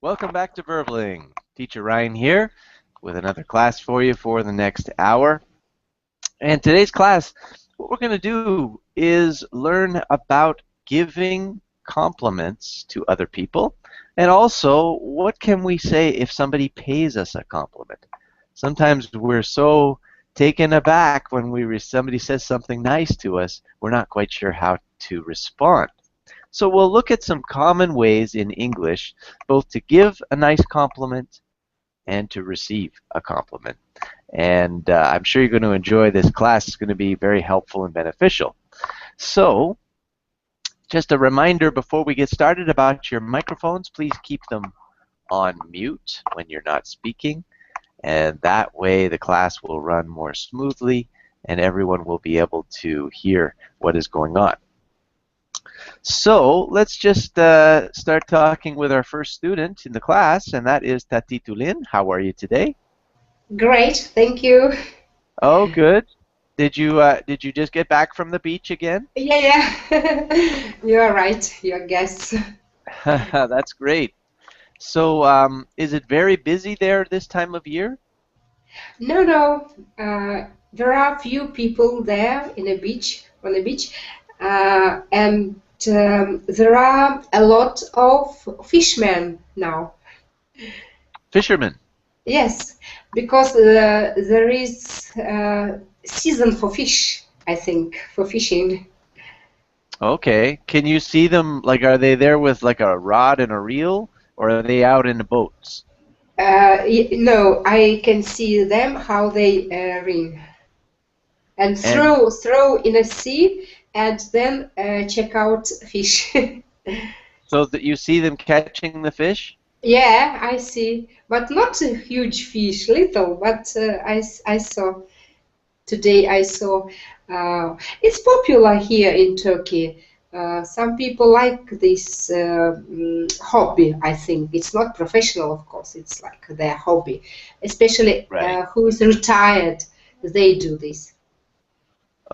Welcome back to Verbling. Teacher Ryan here with another class for you for the next hour. And today's class, what we're going to do is learn about giving compliments to other people, and also what can we say if somebody pays us a compliment. Sometimes we're so taken aback when somebody says something nice to us, we're not quite sure how to respond. So we'll look at some common ways in English both to give a nice compliment and to receive a compliment. And I'm sure you're going to enjoy this class. It's going to be very helpful and beneficial. So just a reminder before we get started about your microphones, please keep them on mute when you're not speaking. And that way the class will run more smoothly and everyone will be able to hear what is going on. So let's just start talking with our first student in the class, and that is Tati Tulin. How are you today? Great, thank you. Oh, good. Did you just get back from the beach again? Yeah. You are right, your guess. That's great. So, is it very busy there this time of year? No. There are few people there on the beach, and there are a lot of fishermen now. Fishermen. Yes, because there is season for fish, I think, for fishing. Okay. Can you see them? Like, are they there with like a rod and a reel, or are they out in the boats? No, I can see them how they ring. And And throw in a sea and then check out fish. so that you see them catching the fish? Yeah, I see, but not a huge fish, little. But I saw today. I saw it's popular here in Turkey. Some people like this hobby. I think it's not professional, of course. It's like their hobby, especially Right. who is retired. They do this.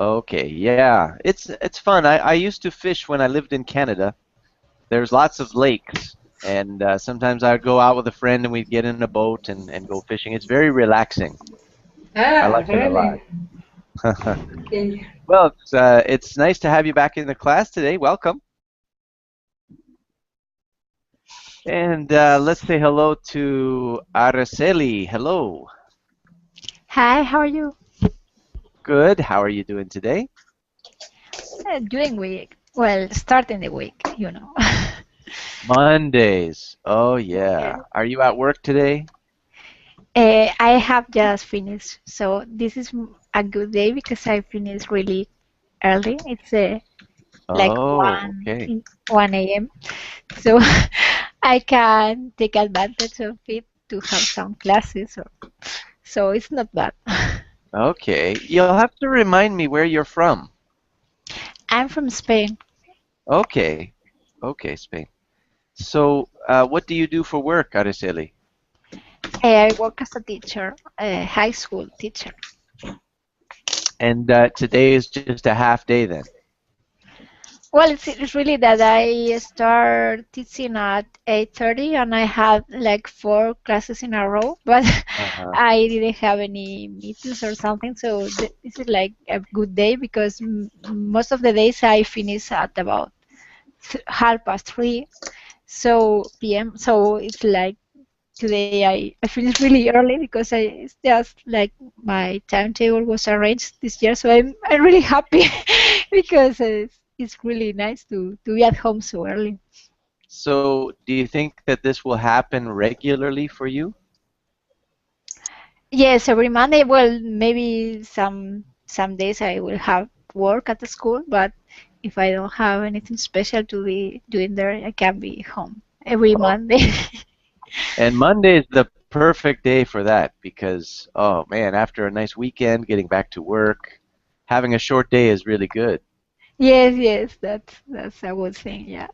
Okay. Yeah. It's fun. I used to fish when I lived in Canada. There's lots of lakes, and sometimes I'd go out with a friend and we'd get in a boat and go fishing. It's very relaxing. I Ah, like it a lot. really? Okay. Well, it's nice to have you back in the class today. Welcome. And let's say hello to Araceli. Hello. Hi, how are you? Good. How are you doing today? Doing week. Well, starting the week. Mondays. Oh, yeah. Yeah. Are you at work today? I have just finished, so this is a good day because I finished really early. It's like Oh, okay. 1 a.m. So I can take advantage of it to have some classes. So it's not bad. Okay. You'll have to remind me where you're from. I'm from Spain. Okay. Okay, Spain. So, what do you do for work, Araceli? I work as a teacher, a high school teacher. And today is just a half day then. Well, it's really that I start teaching at 8:30 and I had like 4 classes in a row, but Uh-huh. I didn't have any meetings or something, so this is like a good day because most of the days I finish at about 3:30, so p.m. So it's like today I finished really early because it's just like my timetable was arranged this year, so I'm really happy because it's really nice to be at home so early. So, do you think that this will happen regularly for you? Yes, every Monday. Well, maybe some days I will have work at the school, but if I don't have anything special to be doing there, I can be home every Oh. Monday. And Monday is the perfect day for that because, oh man, after a nice weekend, getting back to work, having a short day is really good. Yes, that's a good thing. Yeah.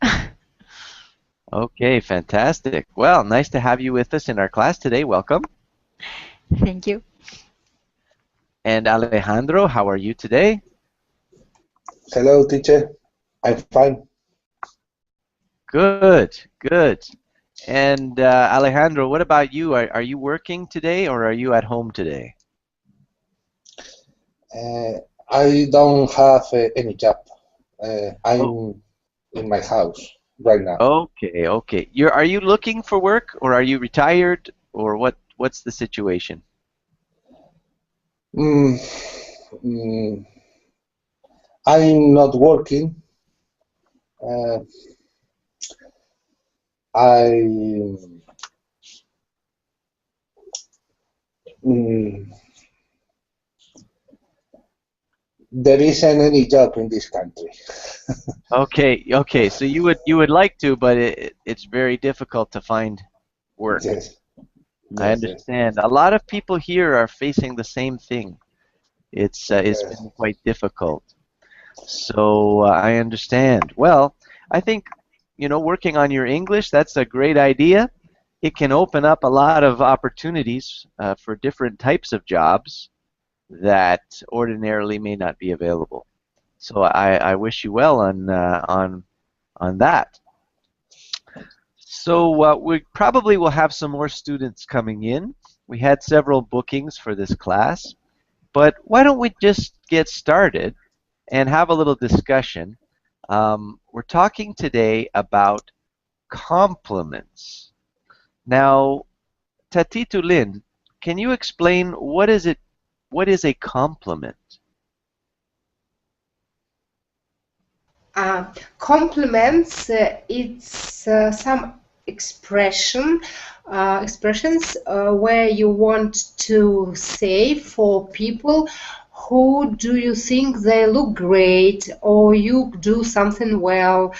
Okay, fantastic. Well, nice to have you with us in our class today. Welcome. Thank you. And Alejandro, how are you today? Hello, teacher. I'm fine. Good, good. And Alejandro, what about you? Are you working today or are you at home today? I don't have any job. Oh, I'm in my house right now. okay, okay. Are you looking for work or are you retired or what's the situation? Mm, mm, I'm not working. Uh, I mm, there isn't any job in this country. Okay, okay. So you would like to, but it's very difficult to find work. Yes, I yes, yes. understand. A lot of people here are facing the same thing. It's Uh, been quite difficult. So I understand. Well, I think, working on your English, that's a great idea. It can open up a lot of opportunities for different types of jobs that ordinarily may not be available. So I wish you well on that. So we probably will have some more students coming in. We had several bookings for this class, but why don't we just get started and have a little discussion? We're talking today about compliments. Now, Tatito Lin, can you explain what is a compliment? Uh, Compliments, it's some expressions where you want to say for people who do you think they look great or you do something well,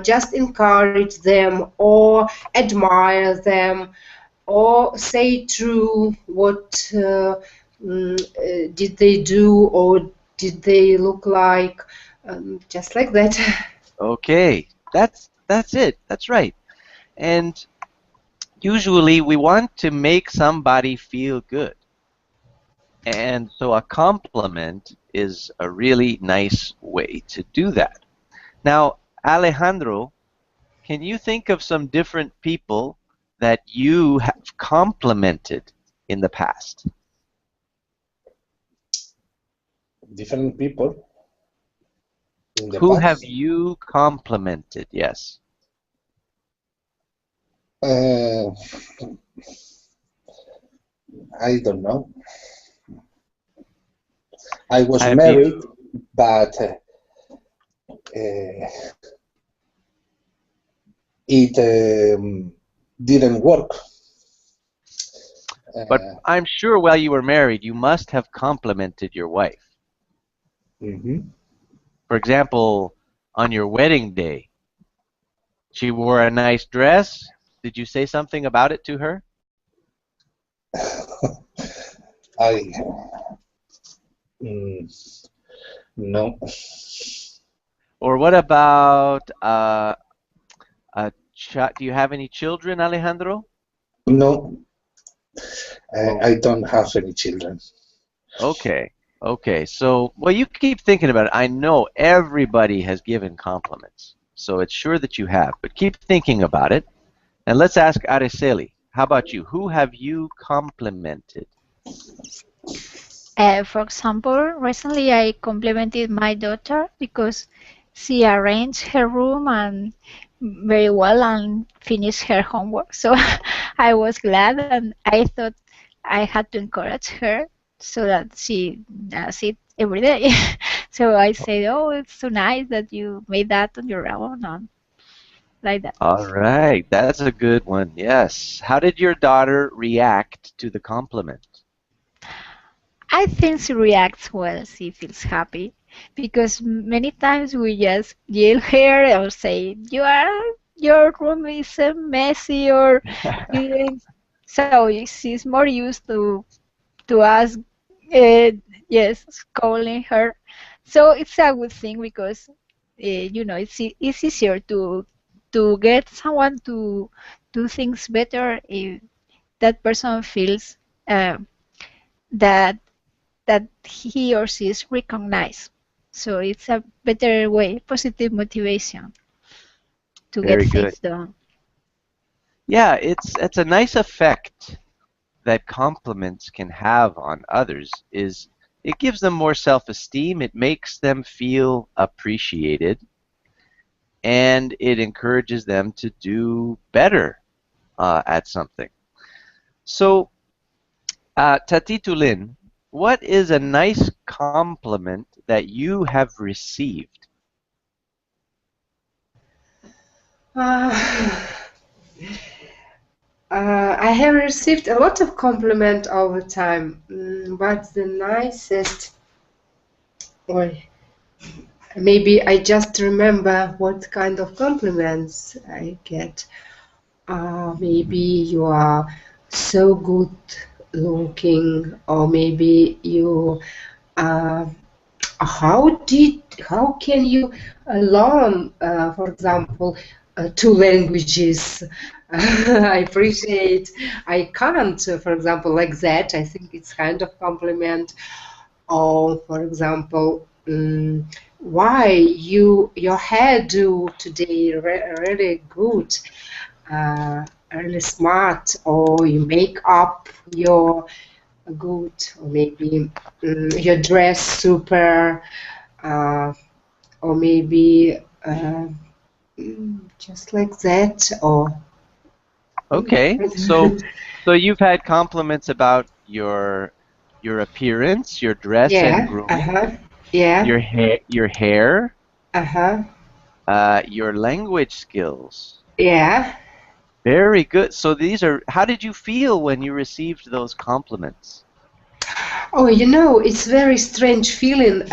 just encourage them or admire them or say true what did they do or did they look like, just like that. Okay, that's it. That's right. And usually we want to make somebody feel good. And so a compliment is a really nice way to do that. Now, Alejandro, can you think of some different people that you have complimented in the past? different people in the Who have past. you complimented? Yes. Uh, I don't know. I was Have married, you? but it didn't work. But Uh, I'm sure while you were married, you must have complimented your wife. mhm. For example, on your wedding day, she wore a nice dress. Did you say something about it to her? I mm, no, Or what about do you have any children, Alejandro? no. Oh, I don't have any children. okay. Okay. So, well, you keep thinking about it. I know everybody has given compliments, so it's sure that you have. But keep thinking about it, and let's ask Araceli. How about you? Who have you complimented? For example, recently I complimented my daughter because she arranged her room and very well and finished her homework. So I was glad and I thought I had to encourage her so that she does it every day. So I said, "Oh, it's so nice that you made that on your own," and like that. All right, that's a good one. Yes. How did your daughter react to the compliment? I think she reacts well. She feels happy because many times we just yell her or say, "You are your room is messy," or you didn't. So she's more used to us, uh, yes, scolding her. So it's a good thing because it's easier to get someone to do things better if that person feels uh, that that he or she is recognized. So it's a better way, positive motivation to get Very good. things done. Yeah, it's a nice effect that compliments can have on others is it gives them more self-esteem, it makes them feel appreciated, and it encourages them to do better at something. So, Tatitulin, what is a nice compliment that you have received? Uh, I have received a lot of compliment all the time, but the nicest, or maybe I just remember what kind of compliments I get. Maybe you are so good looking, or maybe you uh, how can you learn, for example, two languages? I appreciate. I can't, for example, like that. I think it's kind of compliment. Or, for example, why your hair do today really good, really smart, or you make up your good, or maybe your dress super, uh, or maybe just like that, or Okay, so you've had compliments about your appearance, your dress and yeah, grooming, yeah, your hair, uh-huh, your language skills. yeah. Very good. So these are, how did you feel when you received those compliments? Oh, it's very strange feeling,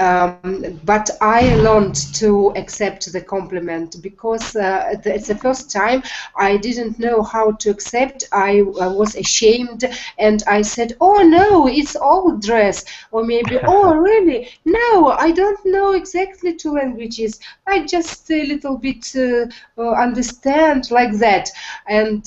but I learned to accept the compliment because it's the first time I didn't know how to accept. I was ashamed and I said, "Oh no, it's old dress," or maybe, "Oh really? No, I don't know exactly two languages. I just a little bit understand like that." And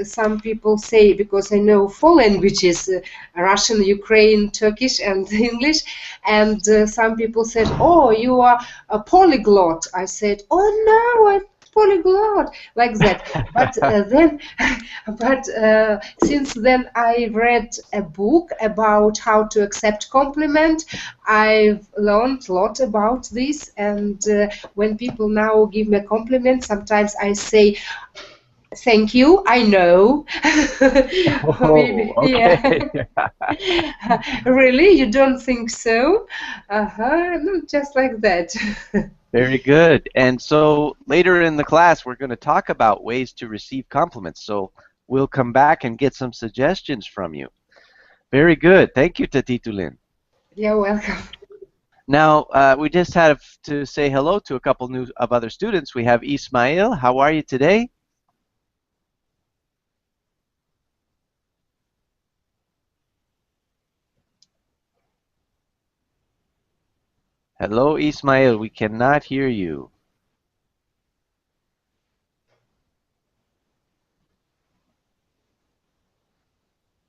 some people say, because I know four languages. Russian, Ukraine, Turkish, and English. And some people said, "Oh, you are a polyglot." I said, "Oh no, I'm polyglot," like that. But then, but since then, I read a book about how to accept compliment. I've learned a lot about this, and when people now give me a compliment, sometimes I say, "Thank you, I know." Oh, Maybe, okay. yeah. Really? You don't think so? Uh-huh. No, just like that. Very good. And so later in the class, we're going to talk about ways to receive compliments. So we'll come back and get some suggestions from you. Very good. Thank you, Tatitulin. You're welcome. Now, we just had to say hello to a couple new of other students. We have Ismail. How are you today? Hello, Ismail. We cannot hear you.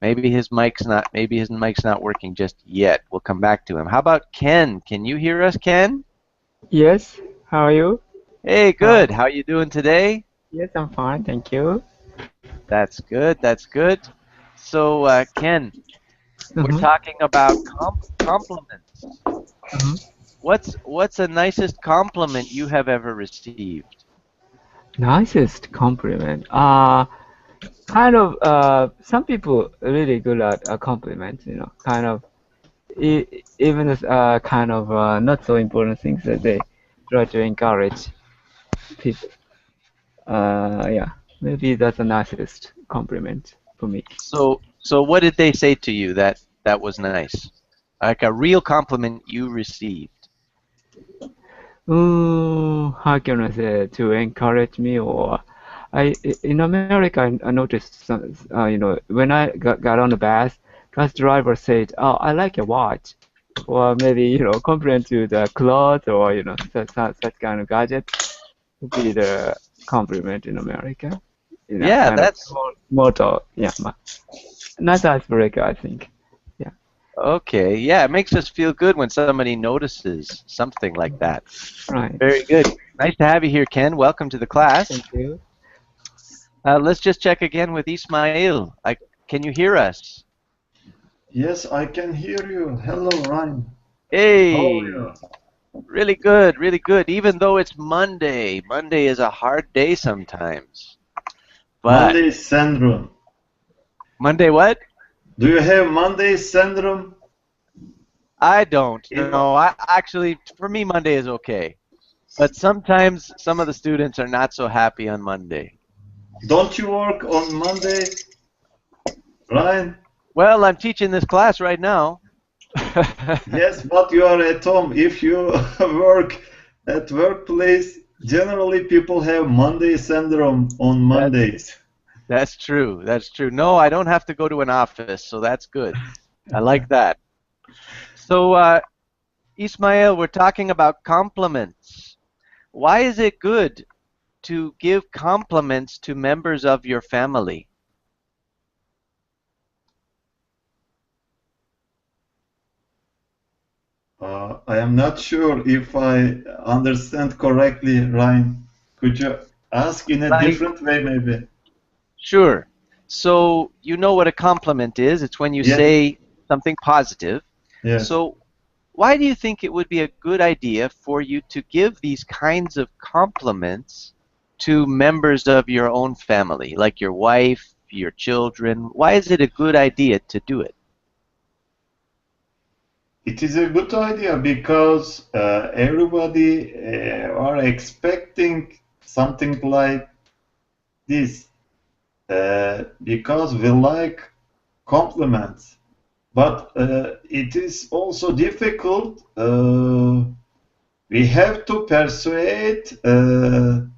Maybe his mic's not working just yet. We'll come back to him. How about Ken? Can you hear us, Ken? Yes, how are you? Hey, Uh, good. How you doing today? yes, I'm fine, thank you. That's good. That's good. So, Ken, we're Uh-huh. talking about compliments. Uh-huh. What's the nicest compliment you have ever received? Nicest compliment. Some people really good at compliments, kind of, even as kind of not so important things that they try to encourage people. Yeah, maybe that's the nicest compliment for me. So what did they say to you that was nice? Like a real compliment you received. How can I say to encourage me or in America I noticed some when I got on the bus driver said, "Oh, I like your watch," or maybe compliment to the clothes or such kind of gadget would be the compliment in America. Yeah, Kind of that's motto. Yeah, nice icebreaker, I think. Yeah, okay. Yeah, it makes us feel good when somebody notices something like that. right. Very good. Nice to have you here, Ken. Welcome to the class. Thank you. Let's just check again with Ismail. Can you hear us? Yes, I can hear you. Hello, Ryan. How are Hey, you? really good, really good. Even though it's Monday, Monday is a hard day sometimes. But Monday syndrome. Monday what? Do you have Monday syndrome? I don't. If- No, I actually, for me, Monday is okay. But sometimes some of the students are not so happy on Monday. Don't you work on Monday, Ryan? Well, I'm teaching this class right now. Yes, but you are at home. If you work at workplace, generally people have Monday syndrome on Mondays. That's true. That's true. No, I don't have to go to an office, so that's good. I like that. So, Ismail, we're talking about compliments. Why is it good to give compliments to members of your family? I am not sure if I understand correctly, Ryan. Could you ask in a Like, different way, maybe? sure. So, you know what a compliment is? It's when you Yes. say something positive. Yes. So, why do you think it would be a good idea for you to give these kinds of compliments to members of your own family, like your wife, your children? Why is it a good idea to do it? It is a good idea because everybody are expecting something like this because we like compliments. But it is also difficult. We have to persuade the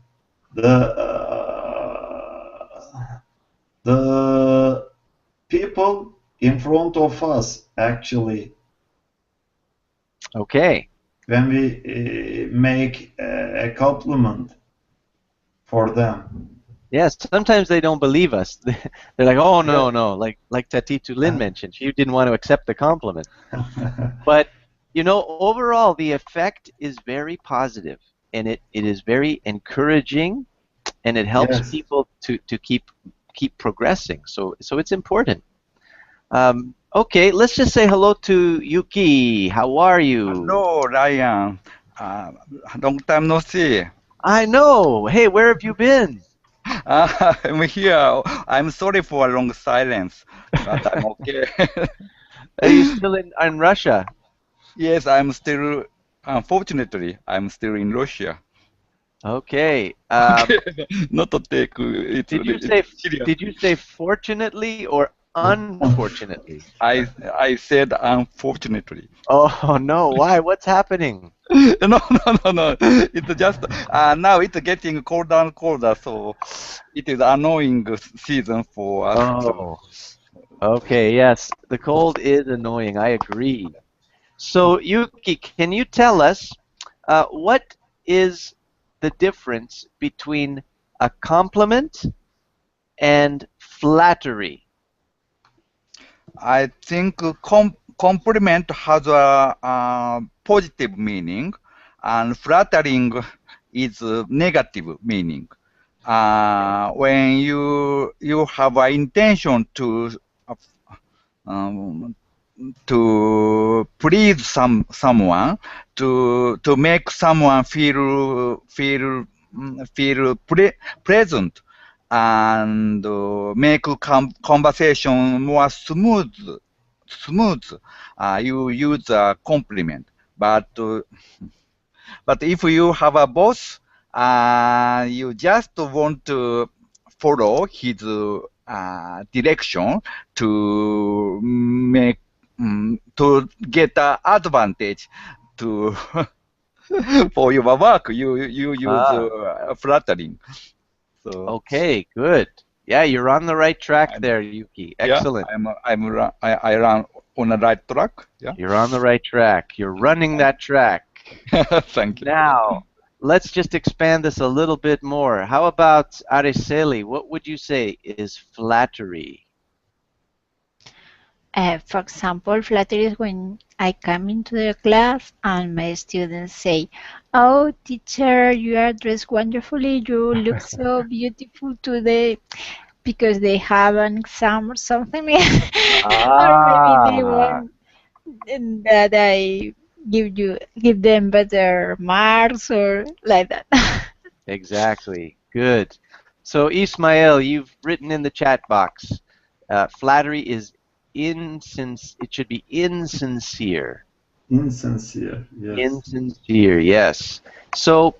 people in front of us, actually, Okay. when we make a compliment for them. Yes, sometimes they don't believe us. They're like, "Oh no, Yeah. no," like Tatitu Lin mentioned, she didn't want to accept the compliment. But you know, overall, the effect is very positive, and it is very encouraging, and it helps Yes. people to keep progressing. So it's important. Okay, let's just say hello to Yuki. How are you? Hello, Ryan. Long time no see. I know. Hey, where have you been? I'm here. I'm sorry for a long silence, but I'm okay. Are you still in Russia? Yes, I'm still, unfortunately, I'm still in Russia. Okay. Okay, not to take it Did you really say serious. did you say fortunately or unfortunately? I said unfortunately. Oh no, why? What's happening? No, no, no, no. It's just now it's getting colder and colder, so it is annoying season for us too. Oh, okay, yes. The cold is annoying. I agree. So, Yuki, can you tell us what is the difference between a compliment and flattery? I think compliment has a positive meaning, and flattering is a negative meaning. When you have an intention um, to please someone, to make someone feel pleasant, and make conversation more smooth. You use a compliment, but if you have a boss, you just want to follow his direction to make to get an advantage to for your work. You use Ah, flattering. So okay, good. Yeah, you're on the right track I'm, there, Yuki. yeah, Excellent. I run on the right track. Yeah. You're on the right track. You're running that track. Thank you. Now, let's just expand this a little bit more. How about Araceli? What would you say is flattery? For example, flattery is when I come into the class and my students say, "Oh, teacher, you are dressed wonderfully. You look so beautiful today," because they have an exam or something, or maybe they Ah, want that I give them better marks or like that. exactly. Good. So, Ismail, you've written in the chat box, flattery is it should be insincere. Insincere, yes. Insincere, yes. So,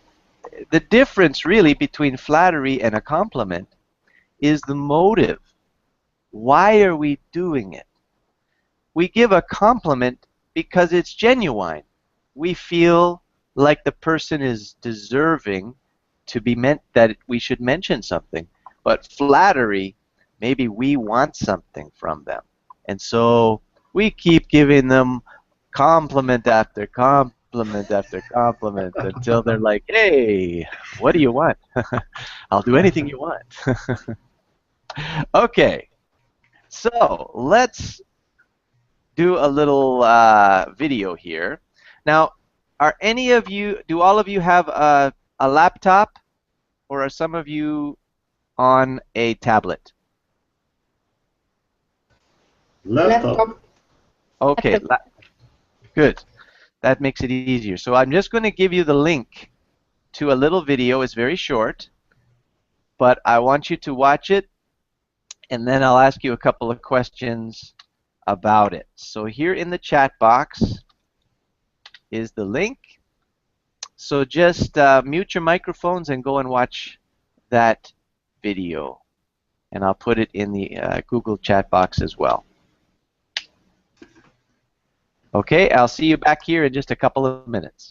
the difference really between flattery and a compliment is the motive. Why are we doing it? We give a compliment because it's genuine. We feel like the person is deserving to be meant that we should mention something. But flattery, maybe we want something from them. And so we keep giving them compliment after compliment after compliment until they're like, hey, what do you want? I'll do anything you want. Okay, so let's do a little video here. Now, do all of you have a laptop, or are some of you on a tablet? Laptop. Laptop. Okay, good. That makes it easier. So I'm just going to give you the link to a little video. It's very short, but I want you to watch it, and then I'll ask you a couple of questions about it. So here in the chat box is the link. So just mute your microphones and go and watch that video. And I'll put it in the Google chat box as well. Okay, I'll see you back here in just a couple of minutes.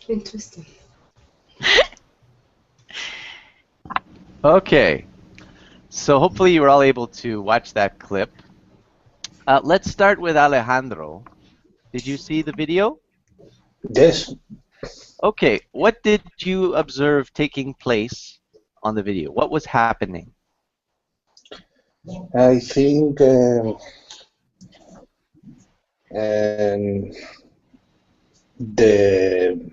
Interesting. Okay, so hopefully you were all able to watch that clip. Let's start with Alejandro. Did you see the video? Yes, Okay, what did you observe taking place on the video? What was happening? I think um, the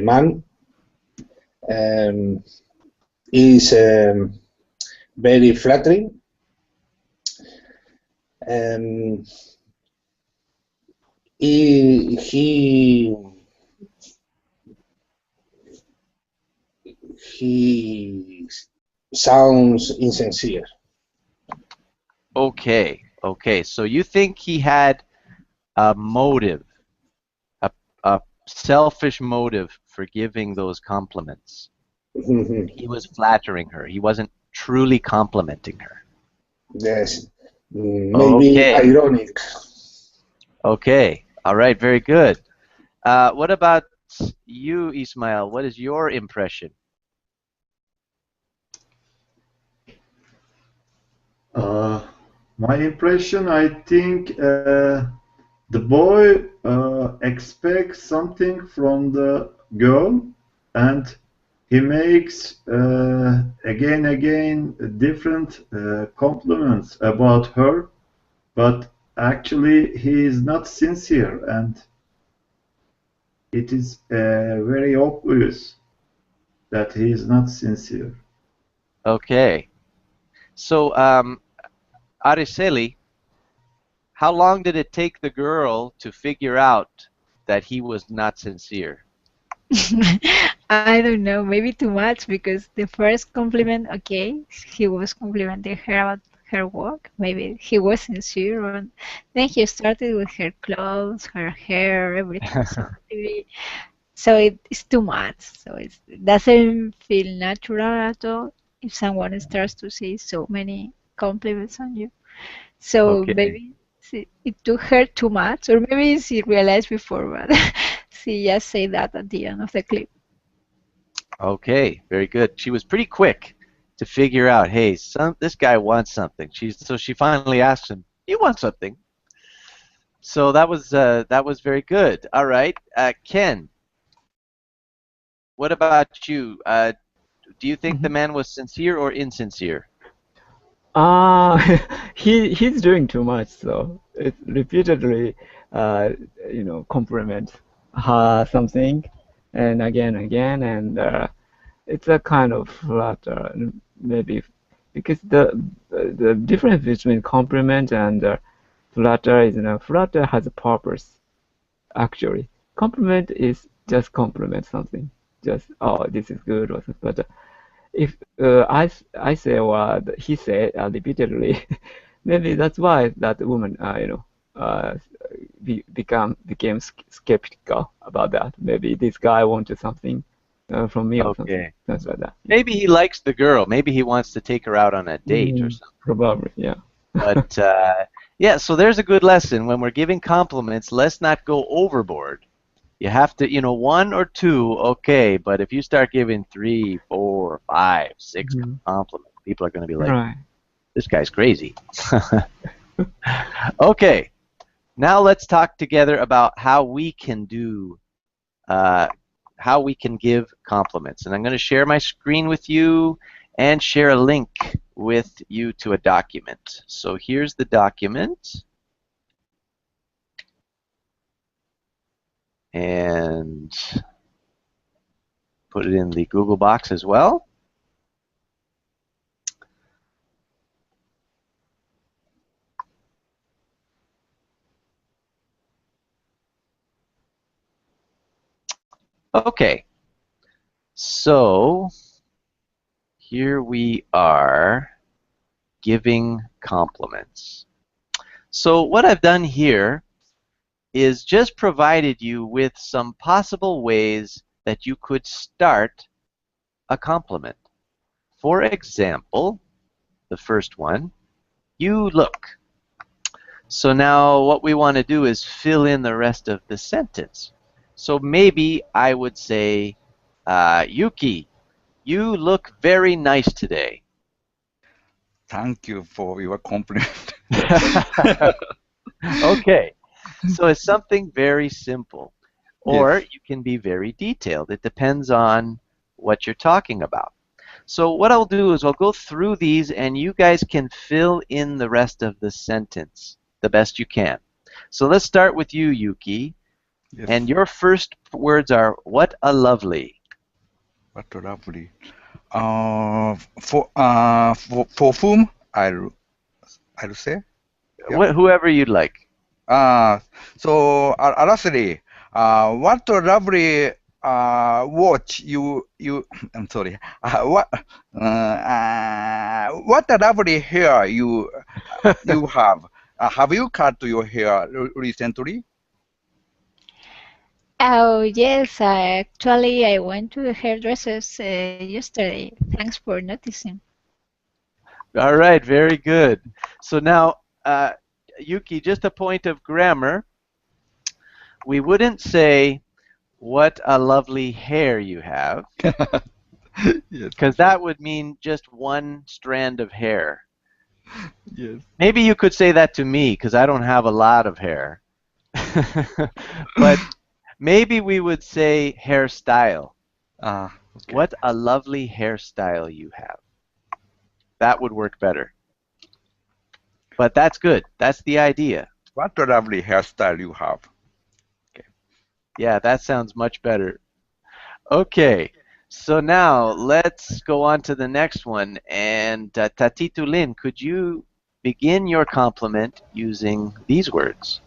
man is very flattering. He sounds insincere. Okay, okay, so you think he had a motive, a selfish motive for giving those compliments. He was flattering her. He wasn't truly complimenting her. Yes, maybe Okay. ironic. Okay. All right. Very good. What about you, Ismail? What is your impression? My impression, I think the boy expects something from the girl, and he makes again different compliments about her, but actually he is not sincere, and it is very obvious that he is not sincere. Okay. So, Araceli, how long did it take the girl to figure out that he was not sincere? I don't know, maybe too much because the first compliment, okay, he was complimenting her about her work. Maybe he was sincere, and then he started with her clothes, her hair, everything. So maybe, so it's too much. So it doesn't feel natural at all if someone starts to say so many compliments on you. So Okay. maybe it took her too much, or maybe she realized before, but she just said that at the end of the clip. Okay, very good. She was pretty quick to figure out, hey, this guy wants something. So she finally asked him, "You want something?" So that was very good. All right, Ken, what about you? Do you think the Mhm. man was sincere or insincere? Uh, he's doing too much, so it's repeatedly, uh, compliment her something, and again, and it's a kind of flatter, maybe because the difference between compliment and flatter is, flatter has a purpose actually. Compliment is just compliment something, just oh this is good or something. But if I say what he said repeatedly, maybe that's why that woman, became skeptical about that. Maybe this guy wanted something from me or something, Okay. things like that. Yeah. Maybe he likes the girl. Maybe he wants to take her out on a date or something. Probably, yeah. But yeah, so there's a good lesson. When we're giving compliments, let's not go overboard. You have to, one or two, okay, but if you start giving three, four, five, six Mhm. compliments, people are going to be like, Right. this guy's crazy. Okay, now let's talk together about uh, how we can give compliments. And I'm going to share my screen with you and share a link with you to a document. So here's the document. And put it in the Google box as well. Okay, so here we are giving compliments. So what I've done here is just provided you with some possible ways that you could start a compliment. For example, the first one, you look. So now what we want to do is fill in the rest of the sentence. So maybe I would say, Yuki, you look very nice today. Thank you for your compliment. Okay, so it's something very simple. Or Yes. you can be very detailed. It depends on what you're talking about. So what I'll do is I'll go through these and you guys can fill in the rest of the sentence the best you can. So let's start with you, Yuki. Yes. And your first words are, what a lovely. What lovely. For whom I'll say. Yeah. Whoever you'd like. So Araceli, what a lovely watch I'm sorry. What a lovely hair you have. Have you cut your hair recently? Oh, yes, actually, I went to the hairdressers yesterday. Thanks for noticing. All right, very good. So now, Yuki, just a point of grammar. We wouldn't say, what a lovely hair you have, Yes. because that would mean just one strand of hair. Yes. Maybe you could say that to me, because I don't have a lot of hair. But maybe we would say hairstyle. Okay. What a lovely hairstyle you have. That would work better. But that's good. That's the idea. What a lovely hairstyle you have. Okay. Yeah, that sounds much better. Okay, so now let's go on to the next one. And Tatitu Lin, could you begin your compliment using these words?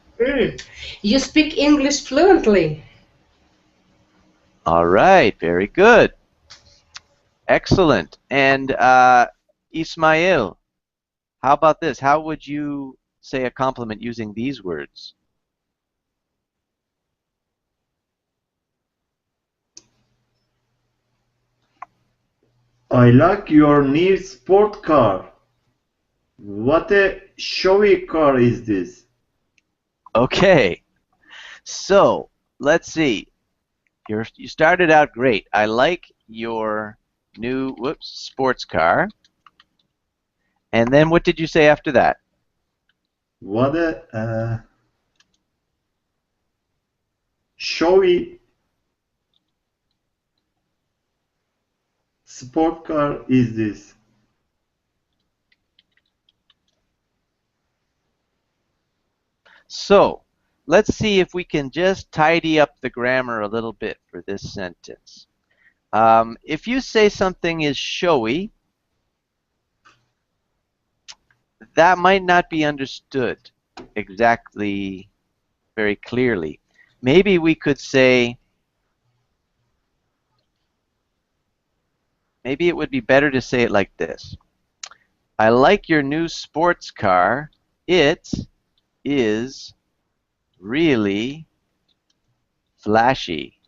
You speak English fluently. All right, very good. Excellent. And Ismail, how about this? How would you say a compliment using these words? I like your new sport car. What a showy car is this? Okay, so let's see. You started out great. I like your new sports car. And then what did you say after that? What a showy sport car is this? So let's see if we can just tidy up the grammar a little bit for this sentence. If you say something is showy, that might not be understood exactly very clearly. Maybe we could say, maybe it would be better to say it like this. I like your new sports car. It is really flashy.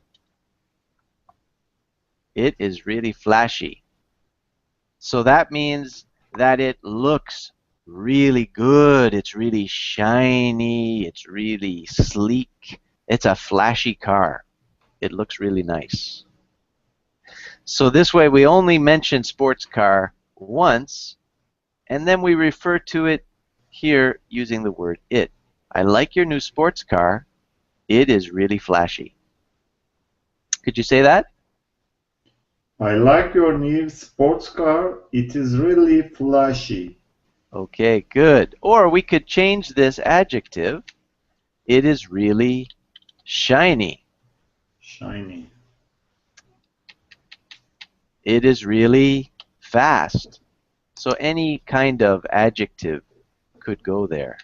It is really flashy. So that means that it looks really good. It's really shiny. It's really sleek. It's a flashy car. It looks really nice. So this way we only mention sports car once, and then we refer to it here using the word it. I like your new sports car. It is really flashy. Could you say that? I like your new sports car. It is really flashy. Okay, good. Or we could change this adjective. It is really shiny. Shiny. It is really fast. So any kind of adjective could go there.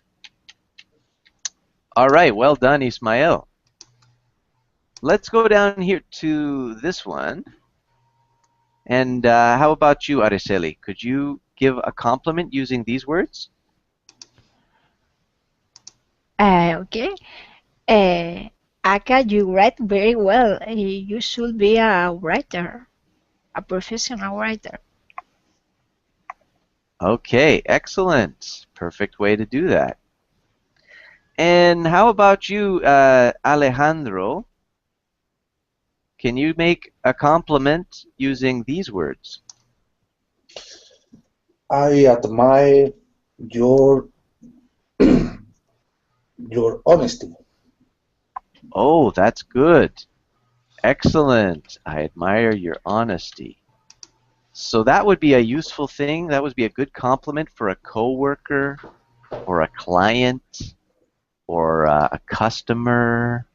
All right, well done, Ismail. Let's go down here to this one. And how about you, Araceli? Could you give a compliment using these words? Okay. Aka, you write very well. You should be a writer, a professional writer. Okay, excellent. Perfect way to do that. And how about you, Alejandro? Can you make a compliment using these words? I admire your your honesty. Oh, that's good. Excellent. I admire your honesty. So that would be a useful thing. That would be a good compliment for a coworker or a client or a customer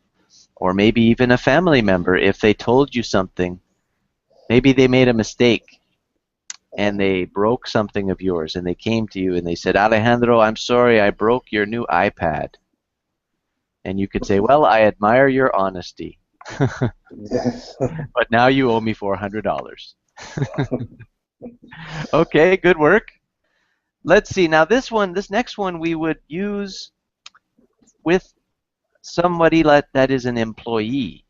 or maybe even a family member if they told you something. Maybe they made a mistake and they broke something of yours and they came to you and they said, Alejandro, I'm sorry, I broke your new iPad. And you could say, well, I admire your honesty. Yes. But now you owe me $400. Okay, good work. Let's see. Now this next one we would use with somebody that is an employee.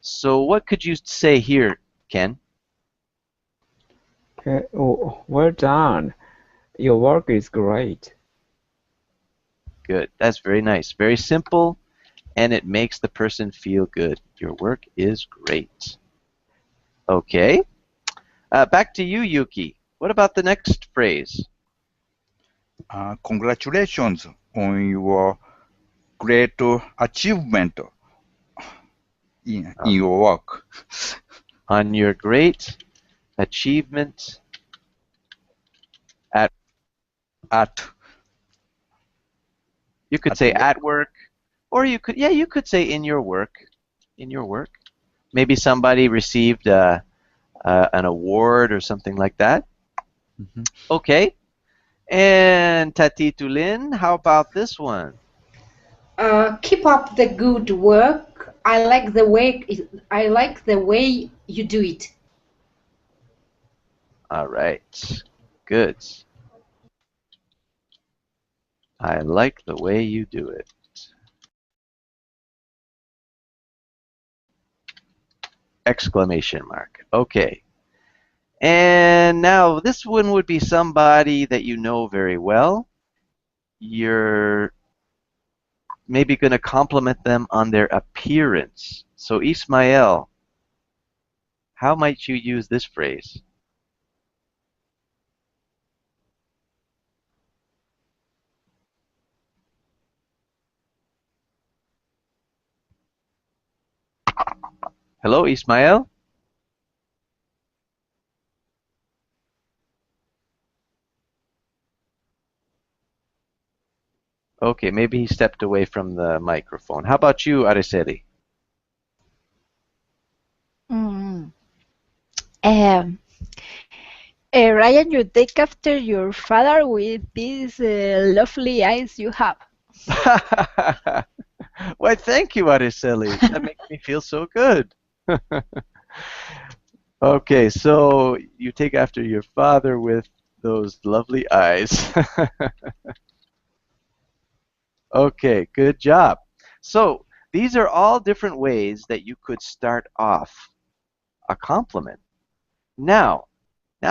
So what could you say here, Ken? Okay. Oh, well done. Your work is great. Good. That's very nice. Very simple, and it makes the person feel good. Your work is great. Okay. Back to you, Yuki. What about the next phrase? Congratulations on your great achievement in your work. On your great achievement at. You could say at work, or you could say in your work. in your work? Maybe somebody received an award or something like that. Mhm. Okay. And Tatitulin, how about this one? Keep up the good work. I like the way you do it. All right. Good. I like the way you do it. Exclamation mark. Okay. And now this one would be somebody that you know very well. You're maybe going to compliment them on their appearance. So Ismael, how might you use this phrase? Hello, Ismael? Okay, maybe he stepped away from the microphone. How about you, Araceli? Mm. Um, Ryan, you take after your father with these lovely eyes you have. Why, thank you, Araceli. That makes me feel so good. Okay, so you take after your father with those lovely eyes. Okay, good job. So these are all different ways that you could start off a compliment. Now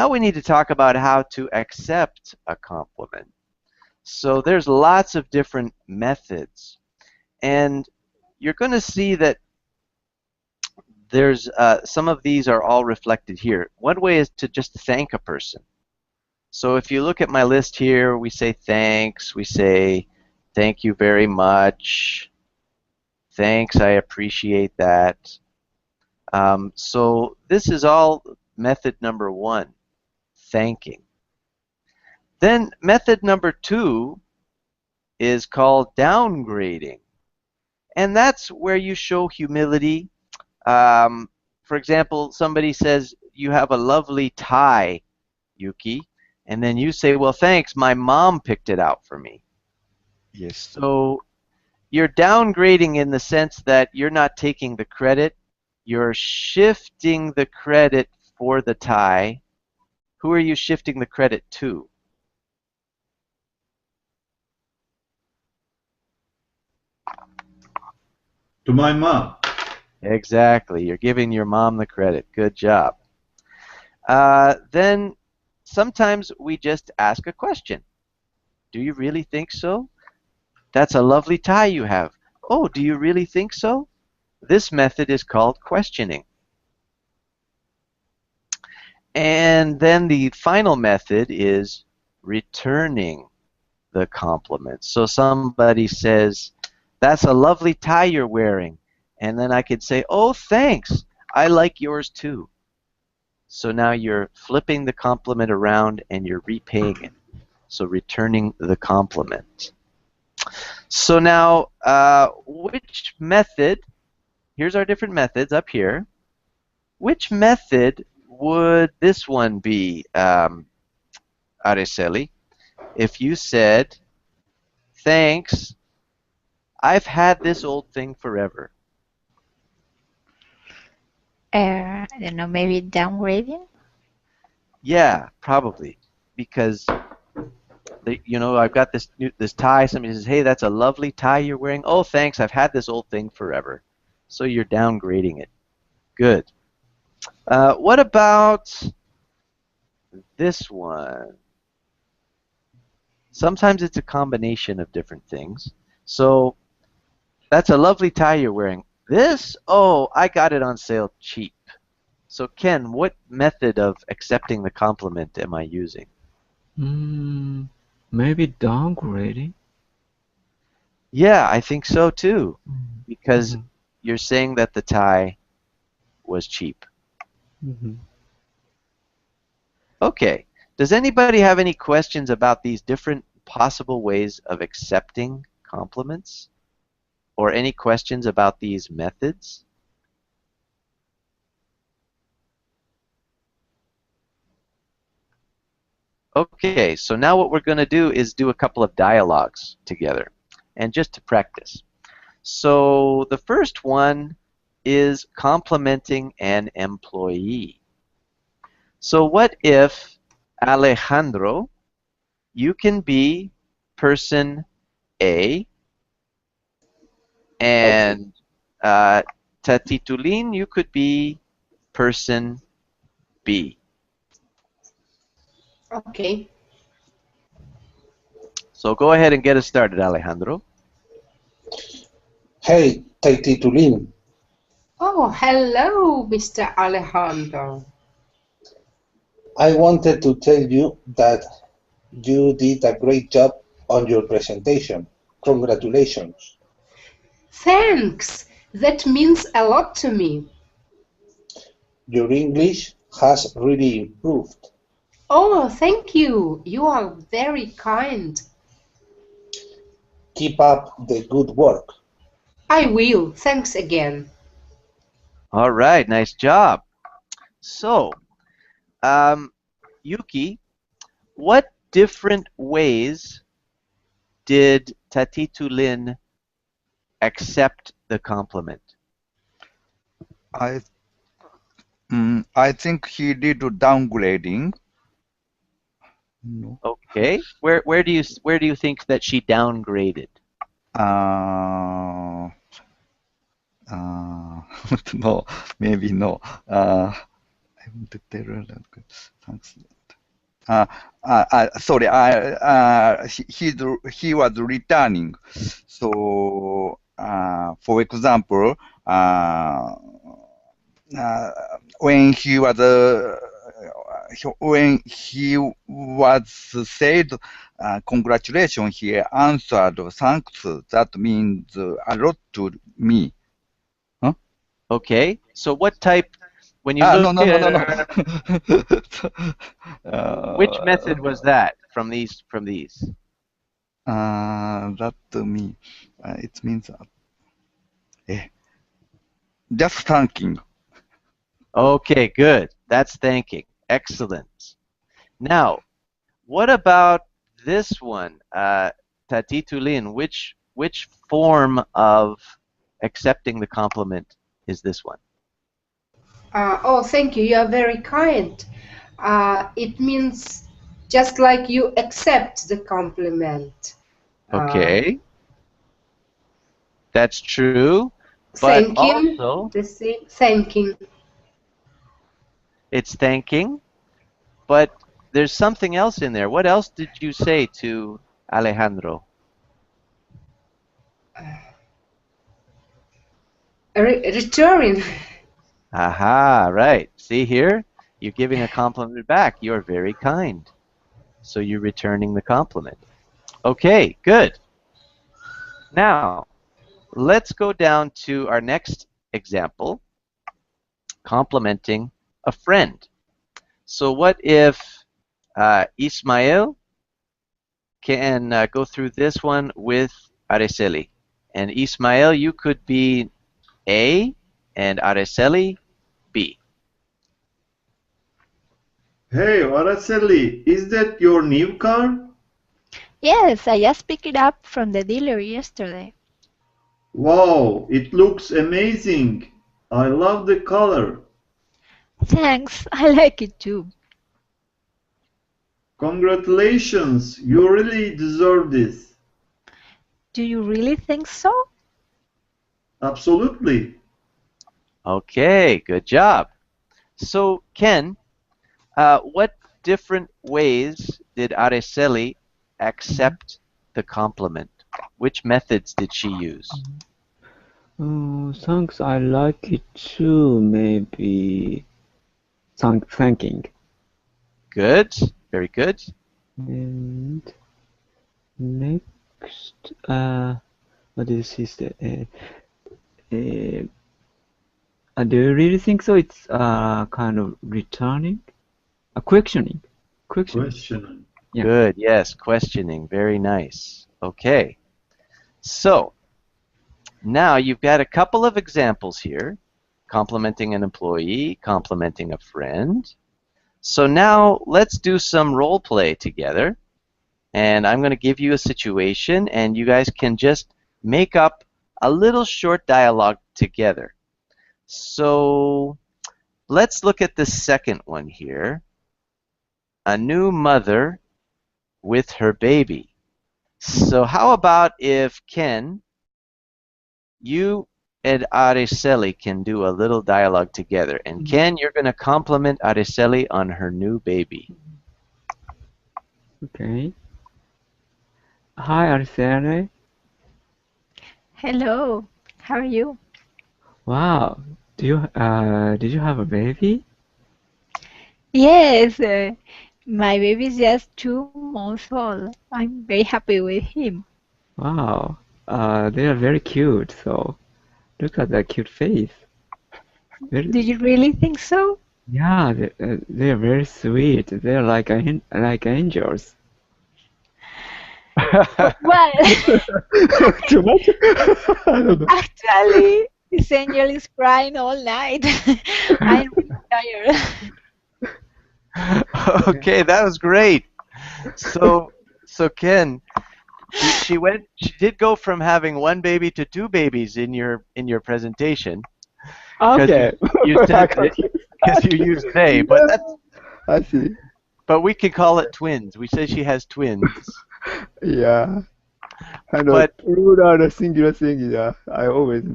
we need to talk about how to accept a compliment. So there's lots of different methods. And you're going to see that there's some of these are all reflected here. One way is to just thank a person. So if you look at my list here, we say thanks, we say thank you very much, thanks, I appreciate that. So this is all method number one, thanking. Then method number two is called downgrading. And that's where you show humility. For example, somebody says, you have a lovely tie, Yuki. And then you say, well, thanks, my mom picked it out for me. Yes. So you're downgrading in the sense that you're not taking the credit. You're shifting the credit for the tie. Who are you shifting the credit to? To my mom. Exactly. You're giving your mom the credit. Good job. Then sometimes we just ask a question. Do you really think so? That's a lovely tie you have. Oh, do you really think so? This method is called questioning. And then the final method is returning the compliment. So somebody says, that's a lovely tie you're wearing. And then I could say, oh, thanks. I like yours too. So now you're flipping the compliment around and you're repaying it. So returning the compliment. So now, which method, here's our different methods up here. Which method would this one be, Araceli? If you said, thanks, I've had this old thing forever. I don't know, maybe downgrading? Yeah, probably. Because, I've got this tie. Somebody says, hey, that's a lovely tie you're wearing. Oh, thanks, I've had this old thing forever. So you're downgrading it. Good. What about this one? Sometimes it's a combination of different things. So that's a lovely tie you're wearing. This? Oh, I got it on sale cheap. So Ken, what method of accepting the compliment am I using? Maybe downgrading. Yeah, I think so too. Because you're saying that the tie was cheap. Okay. Does anybody have any questions about these different possible ways of accepting compliments? Or any questions about these methods? Okay, so now what we're going to do is do a couple of dialogues together, and just to practice. So the first one is complimenting an employee. So what if, Alejandro, you can be person A, and Tatitulin, you could be person B. Okay. So go ahead and get us started, Alejandro. Hey, Tatitulin, Oh, hello, Mr. Alejandro. I wanted to tell you that you did a great job on your presentation. Congratulations. Thanks. That means a lot to me. Your English has really improved. Oh, thank you. You are very kind. Keep up the good work. I will. Thanks again. All right, nice job. So, Yuki, what different ways did Tatitulin accept the compliment? I I think he did downgrading. No. Okay, where do you think that she downgraded? No, maybe no. I want to tell her that. Thanks. Sorry, he was returning. So, for example, when he was said, congratulations, he answered, thanks. That means a lot to me. Huh? Okay, so what type? When you No, look no, no, no, at no. which method was that from these? That to me, it means just thanking. Okay, good. That's thanking. Excellent. Now, what about this one, Tatitulin? Which form of accepting the compliment is this one? Oh, thank you. You are very kind. It means just like you accept the compliment. Okay, that's true, but Thanking, also the same. Thanking. it's thanking, but there's something else in there. What else did you say to Alejandro? Returning. Aha, right. See here? You're giving a compliment back. You're very kind. So you're returning the compliment. Okay, good. Now, let's go down to our next example, complimenting a friend. So what if Ismael can go through this one with Araceli? And Ismael, you could be A, and Araceli, B. Hey, Araceli, is that your new car? Yes, I just picked it up from the dealer yesterday. Wow, it looks amazing. I love the color. Thanks, I like it too. Congratulations, you really deserve this. Do you really think so? Absolutely. Okay, good job. So, Ken, what different ways did Araceli accept the compliment? Which methods did she use? Thanks, I like it too. Maybe thanking. Good, very good. And next, what is he say? Do you really think so? It's kind of returning, questioning. Questioning. Yeah. Good, yes, questioning, very nice. Okay, so now you've got a couple of examples here, complimenting an employee, complimenting a friend. So now let's do some role play together. And I'm going to give you a situation, and you guys can just make up a little short dialogue together. So let's look at the second one here. A new mother with her baby. So how about if Ken, you and Araceli can do a little dialogue together. And Ken, you're going to compliment Araceli on her new baby. Okay. Hi, Araceli. Hello, how are you? Wow. Did you have a baby? Yes, my baby is just 2 months old. I'm very happy with him. Wow. They are very cute. So look at that cute face. Do you really think so? Yeah, they are very sweet. They are like angels. Well, Too much? I don't know. actually, this angel is crying all night. I'm really tired. Okay, that was great. So Ken, she did go from having one baby to two babies in your presentation. Okay. You said because you used they, but that's, I see. but we can call it twins. We say she has twins. Yeah. I know. But Plural and singular thing, yeah. I always,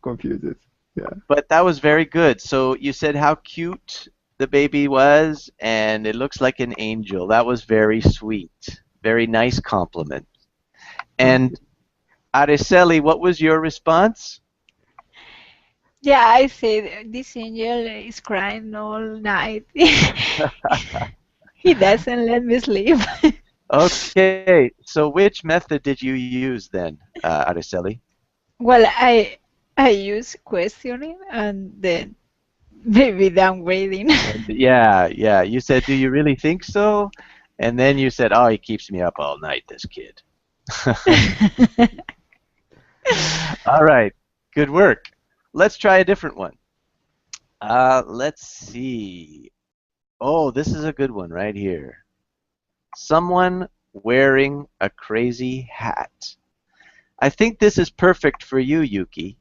confuse it. Yeah. but that was very good. So you said how cute the baby was, and it looks like an angel. That was very sweet. Very nice compliment. And Araceli, what was your response? Yeah, I said this angel is crying all night. He doesn't let me sleep. Okay, so which method did you use then, Araceli? Well, I use questioning and then maybe downgrading. Yeah. You said, do you really think so? And then you said, oh, he keeps me up all night, this kid. All right, good work. Let's try a different one. Let's see. Oh, this is a good one right here. Someone wearing a crazy hat. I think this is perfect for you, Yuki.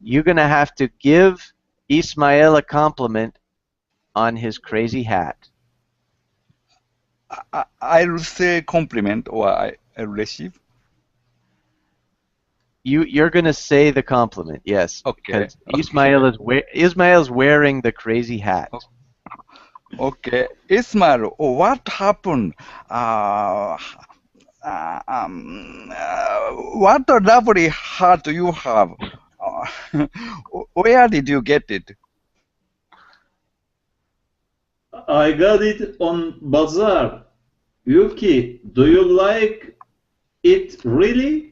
You're going to have to give Ismael a compliment on his crazy hat. I'll say compliment or I'll receive. You're going to say the compliment, yes. Okay. Because Ismael's wearing the crazy hat. Okay. Ismail, what happened? What a lovely hat you have. Where did you get it? I got it on Bazaar. Yuki, do you like it really?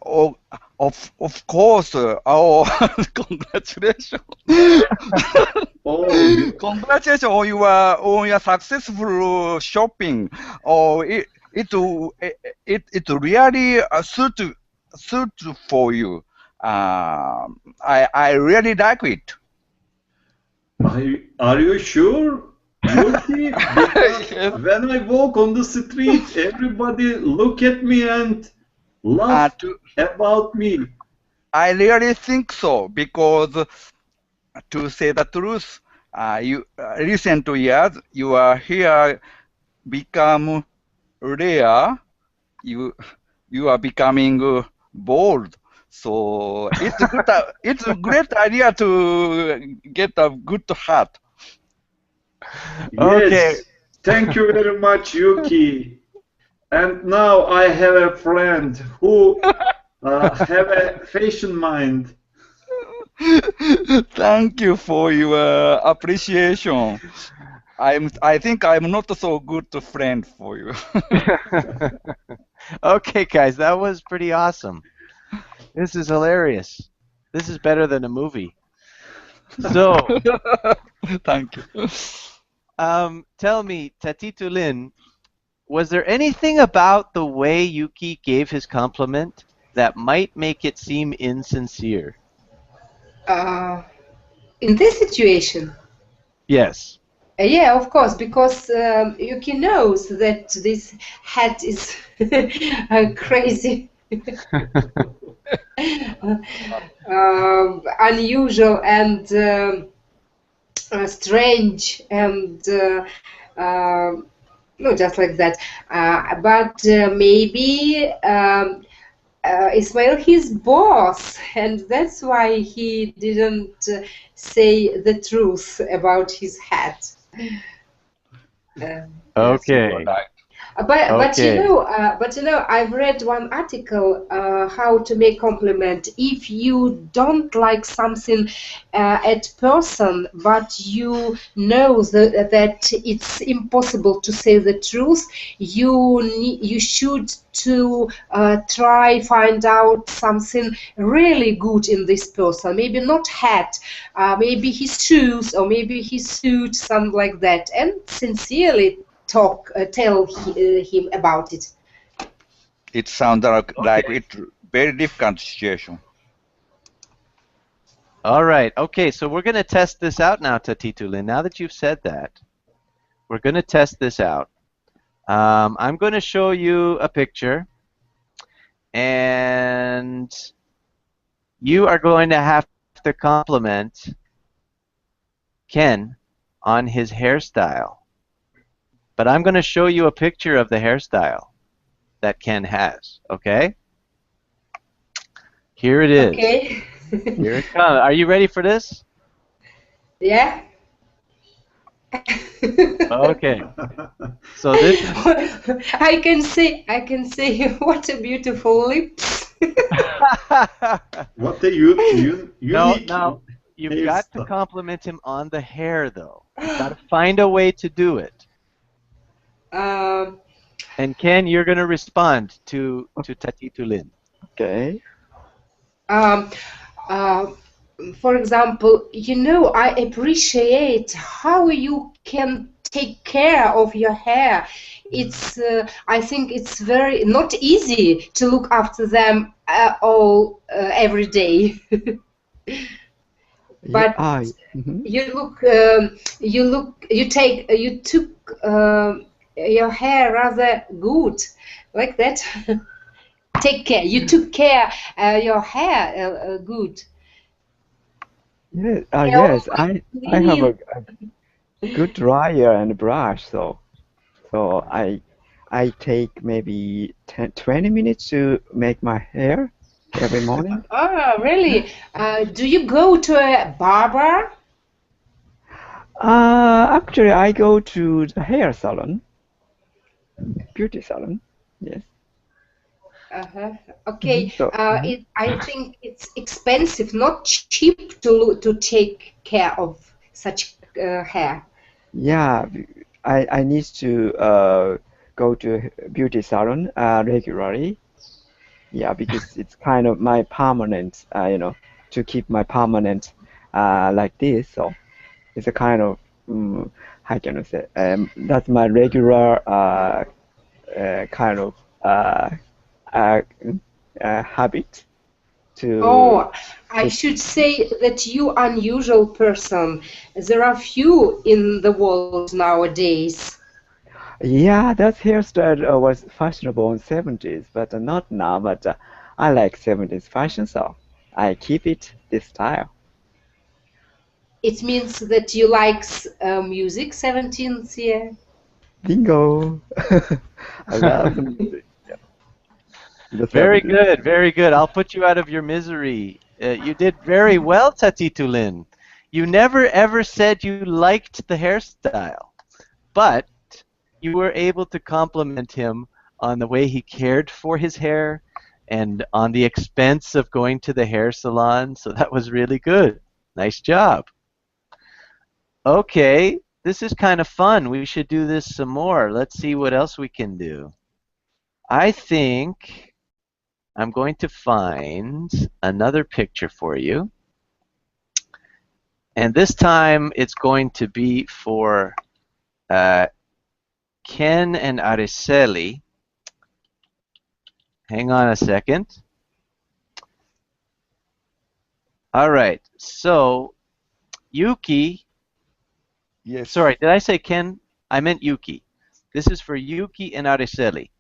Oh, of course. Oh, congratulations. Oh, Congratulations on your successful shopping. Oh, it really suit for you. I really like it. are you sure, Yuki? Because Yes. when I walk on the street, everybody look at me and laugh about me. I really think so because, to say the truth, you recent years your hair become rare. You are becoming bald. So it's good. It's a great idea to get a good hat. Okay. Yes, thank you very much, Yuki. And now I have a friend who have a fashion mind. Thank you for your appreciation. I think I'm not so good a friend for you. Okay, guys, that was pretty awesome. This is hilarious. This is better than a movie. So, Thank you. tell me, Tatito Lin, was there anything about the way Yuki gave his compliment that might make it seem insincere? In this situation, Yes. Yeah, of course, because Yuki knows that this hat is crazy, unusual, and strange, and no, just like that. But maybe Ismail his boss, and that's why he didn't say the truth about his hat. Yes, you Okay. are right. Okay. But you know, I've read one article how to make compliment if you don't like something at person, but you know that it's impossible to say the truth. You should to try find out something really good in this person. Maybe not hat, maybe his shoes or maybe his suit, something like that, and sincerely tell him about it. It sounds like Okay. it very difficult situation. All right. Okay, so we're going to test this out now, Tatitulin. Now that you've said that, we're going to test this out. I'm going to show you a picture, and you are going to have to compliment Ken on his hairstyle. But I'm going to show you a picture of the hairstyle that Ken has, okay? Here it is. Okay. Here it comes. Are you ready for this? Yeah. Okay. So this is I can say what a beautiful lips. What a unique No, you've got to hairstyle. compliment him on the hair, though. You've got to find a way to do it. um, And Ken, you're going to respond to Tatitulin. Okay. um, uh, for example, you know, I appreciate how you can take care of your hair. It's, I think it's very not easy to look after them all every day. Yeah, But mhm. you took your hair rather good, like that. Take care. You took care your hair good. Yes, Hair yes, I have clean. a good dryer and brush, so I take maybe 10, 20 minutes to make my hair every morning. Oh, really? Do you go to a barber? Actually, I go to the hair salon, beauty salon. Yes. Uh-huh. Okay. So, I think it's expensive, not cheap to take care of such hair. yeah, I need to go to beauty salon regularly. Yeah, because it's kind of my permanent, to keep my permanent like this. So it's a kind of, how can I say, that's my regular kind of uh, habit to Oh, I take. should say that you unusual person. There are few in the world nowadays. Yeah, that hairstyle was fashionable in 70s, but not now. But I like 70s fashion, so I keep it this style. It means that you like music, 17th year. Bingo! I love the music. Yeah, the Very 70s. good, very good. I'll put you out of your misery. You did very well, Tatitulin. You never ever said you liked the hairstyle, but you were able to compliment him on the way he cared for his hair and on the expense of going to the hair salon. So that was really good. Nice job. Okay, this is kind of fun. We should do this some more. Let's see what else we can do. I think I'm going to find another picture for you. And this time it's going to be for Ken and Araceli. Hang on a second. All right, so Yuki, Yes. Sorry, did I say Ken? I meant Yuki. This is for Yuki and Araceli.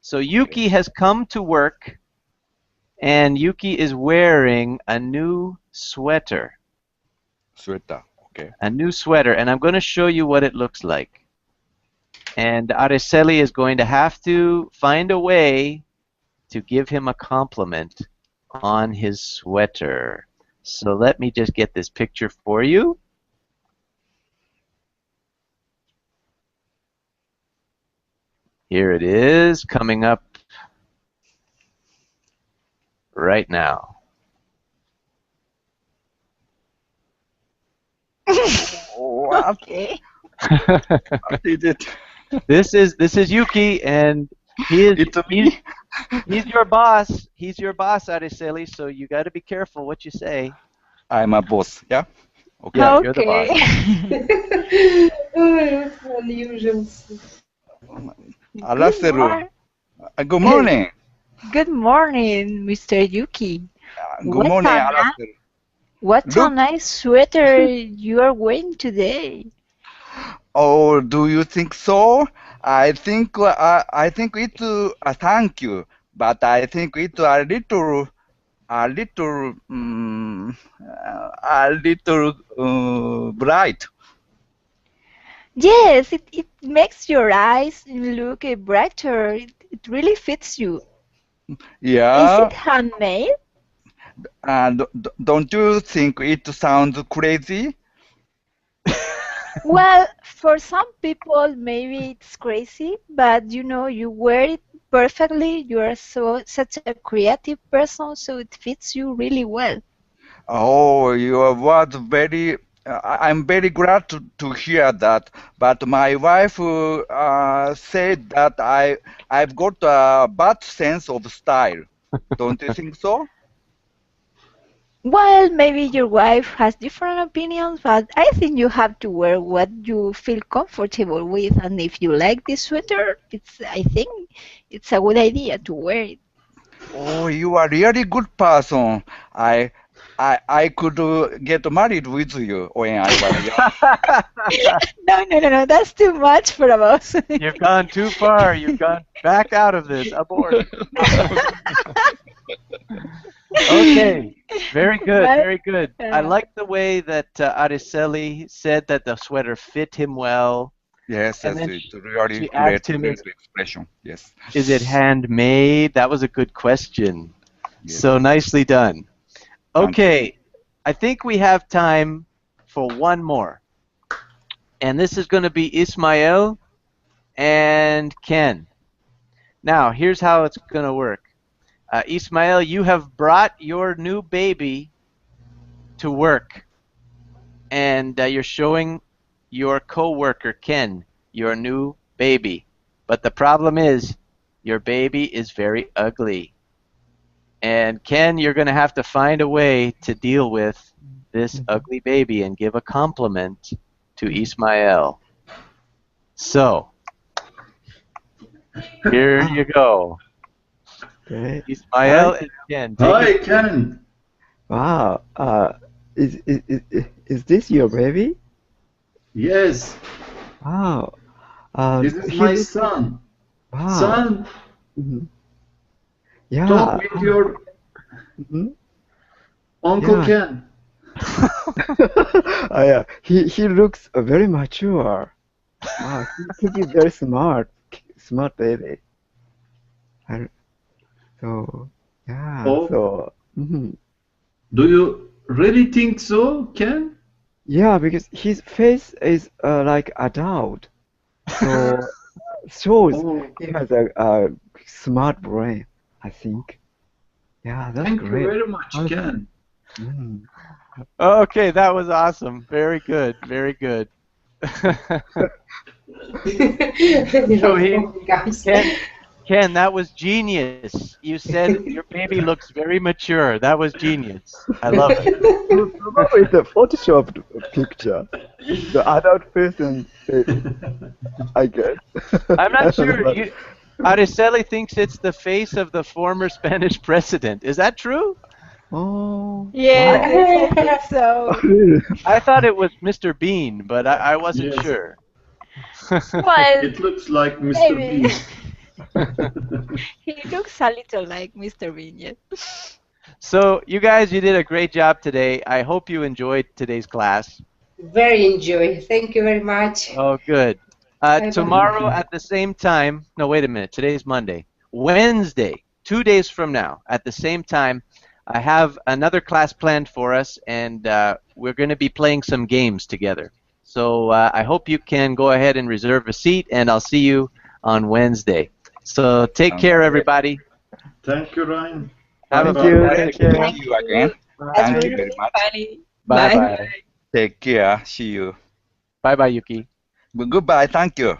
So Yuki has come to work, and Yuki is wearing a new sweater. Sweater. Okay. A new sweater, and I'm going to show you what it looks like. And Araceli is going to have to find a way to give him a compliment on his sweater. So let me just get this picture for you. Here it is, coming up right now. What? Okay. What is it? This is Yuki, and It's me. he's your boss. He's your boss, Araceli. So you got to be careful what you say. I'm a boss. Yeah. Okay. Yeah, you're the boss. Oh, it's unusual. Alastair. Good morning. Good morning, Mr. Yuki. Good What morning, a Alastair. What a Look. nice sweater you are wearing today. Oh, do you think so? I think it's thank you, but I think it's a little bright. Yes, it makes your eyes look brighter. It really fits you. Is Yeah. it handmade? Don't you think it sounds crazy? Well, for some people, maybe it's crazy, but you know, you wear it perfectly. You are such a creative person, so it fits you really well. Oh, you was very. I'm very glad to hear that. But my wife said that I've got a bad sense of style. Don't you think so? Well, maybe your wife has different opinions, but I think you have to wear what you feel comfortable with. And if you like this sweater, I think it's a good idea to wear it. Oh, you are really good person. I could get married with you when I was young. No, that's too much for us. You've gone too far. You've gone back out of this. Abort. Okay. Very good. Well, Very good. I like the way that Araceli said that the sweater fit him well. Yes, And yes, then it's really she great, asked him, great expression. Yes. is it handmade? That was a good question. Yes. So nicely done. Okay. I think we have time for one more. And this is going to be Ismael and Ken. Now, here's how it's going to work. Ismael, you have brought your new baby to work, and you're showing your coworker Ken your new baby. But the problem is, your baby is very ugly. And Ken, you're going to have to find a way to deal with this ugly baby and give a compliment to Ismael. So, here you go. Okay. Ismael and Ken. Take Hi, it. Ken. Wow. Is this your baby? Yes, Wow. this is He my looks. son. Wow. Son, Mhm. talk Yeah. with your Mhm. Uncle Yeah. Ken. Yeah. He looks very mature. Wow. He's very smart baby. And so yeah. Oh, So. Mhm. do you really think so, Ken? Yeah, because his face is like adult, so shows Oh, he has a smart brain, I think. Yeah, that's thank you great. very much, Awesome. Ken. Mm. Okay, that was awesome. Very good. Very good. So Ken, that was genius. You said your baby looks very mature. That was genius. I love it. Probably it's a photoshopped picture. The adult person, I guess. I'm I not don't know, sure. but Araceli thinks it's the face of the former Spanish president. Is that true? Oh. Yes, I think so. I thought it was Mr. Bean, but I wasn't Yes. sure. Well, It looks like Mr. maybe. Bean. He looks a little like Mr. Bean, yes. So, you guys, you did a great job today. I hope you enjoyed today's class. Very enjoy. Thank you very much. Oh, good. Bye-bye. Tomorrow at the same time, no, wait a minute. Today's Monday. Wednesday, 2 days from now, at the same time, I have another class planned for us, and we're going to be playing some games together. So I hope you can go ahead and reserve a seat, and I'll see you on Wednesday. So take care, everybody. Thank you, Ryan. Have a Bye-bye. good Thank day. you. Take care. See you again. That's Thank you really very much. funny. Bye-bye. Take care. See you. Bye-bye, Yuki. Goodbye. Thank you.